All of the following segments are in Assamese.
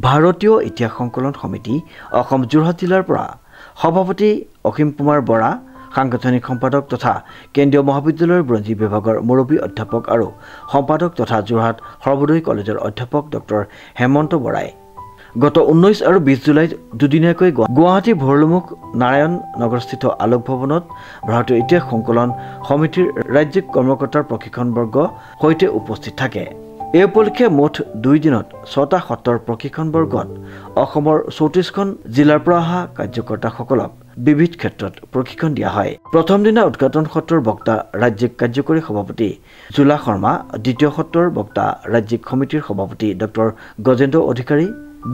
ভাৰতীয় ইতিহাস সংকলন সমিতি অসম যোৰহাট জিলাৰ পৰা সভাপতি অসীম কুমাৰ বৰা, সাংগঠনিক সম্পাদক তথা কেন্দ্ৰীয় মহাবিদ্যালয়ৰ বুৰঞ্জী বিভাগৰ মুৰব্বী অধ্যাপক আৰু সম্পাদক তথা যোৰহাট সৰ্বোদয় কলেজৰ অধ্যাপক ডক্টৰ হেমন্ত বৰাই গত 19 আৰু 20 জুলাইত দুদিনীয়াকৈ গুৱাহাটী ভৰলুমুখ নাৰায়ণ নগৰস্থিত আলোক ভৱনত ভাৰতীয় ইতিহাস সংকলন সমিতিৰ ৰাজ্যিক কৰ্মকৰ্তাৰ প্ৰশিক্ষণবৰ্গ সৈতে উপস্থিত থাকে। এই উপলক্ষে মুঠ 2 দিনত 6টা সত্ৰৰ প্ৰশিক্ষণবৰ্গত অসমৰ 34খন জিলাৰ পৰা অহা কাৰ্যকৰ্তাসকলক বিবিধ ক্ষেত্ৰত প্ৰশিক্ষণ দিয়া হয়। প্ৰথম দিনা উদ্ঘাটন সত্ৰৰ বক্তা ৰাজ্যিক কাৰ্যকৰী সভাপতি জুলা শৰ্মা, দ্বিতীয় সত্ৰৰ বক্তা ৰাজ্যিক সমিতিৰ সভাপতি ডক্টৰ গজেন্দ্ৰ অধিকাৰী,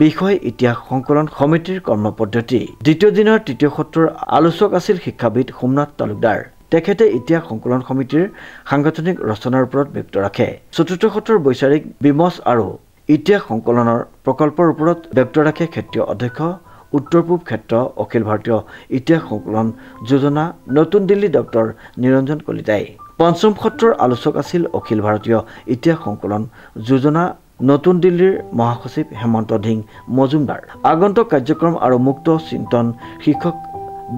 বিষয় ইতিহাস সংকলন সমিতিৰ কৰ্মপদ্ধতি। দ্বিতীয় দিনৰ তৃতীয় সত্ৰৰ আলোচক আছিল শিক্ষাবিদ সোমনাথ তালুকদাৰ। তেখেতে ইতিহাস সংকলন সমিতিৰ সাংগঠনিক ৰচনাৰ ওপৰত ব্যক্ত ৰাখে। চতুৰ্থ সত্ৰৰ বৈচাৰিক বিমৰ্শ আৰু ইতিহাস সংকলনৰ প্ৰকল্পৰ ওপৰত ব্যক্ত ৰাখে ক্ষেত্ৰীয় অধ্যক্ষ উত্তৰ পূব ক্ষেত্ৰ অখিল ভাৰতীয় ইতিহাস সংকলন যোজনা নতুন দিল্লী ডক্টৰ নিৰঞ্জন কলিতাই। পঞ্চম সত্ৰৰ আলোচক আছিল অখিল ভাৰতীয় ইতিহাস সংকলন যোজনা নতুন দিল্লীৰ মহাসচিব হেমন্ত ধিং মজুমদাৰ। আগন্তুক কাৰ্যক্ৰম আৰু মুক্ত চিন্তন শীৰ্ষক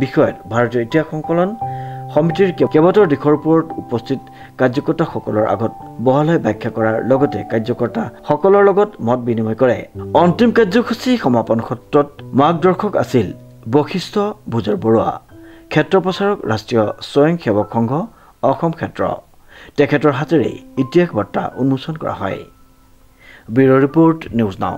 বিষয়ত ভাৰতীয় ইতিহাস সংকলন সমিতিৰ কেইবাটাও দিশৰ ওপৰত উপস্থিত কাৰ্যকৰ্তাসকলৰ আগত বহলাই ব্যাখ্যা কৰাৰ লগতে কাৰ্যকৰ্তাসকলৰ লগত মত বিনিময় কৰে। অন্তিম কাৰ্যসূচী সমাপন সত্ৰত মাৰ্গদৰ্শক আছিল বশিষ্ঠ ভোজৰ বৰুৱা, ক্ষেত্ৰ প্ৰচাৰক ৰাষ্ট্ৰীয় স্বয়ংসেৱক সংঘ অসম ক্ষেত্ৰ। তেখেতৰ হাতেৰে ইতিহাস বাৰ্তা উন্মোচন কৰা হয়। Bureau' report, news now.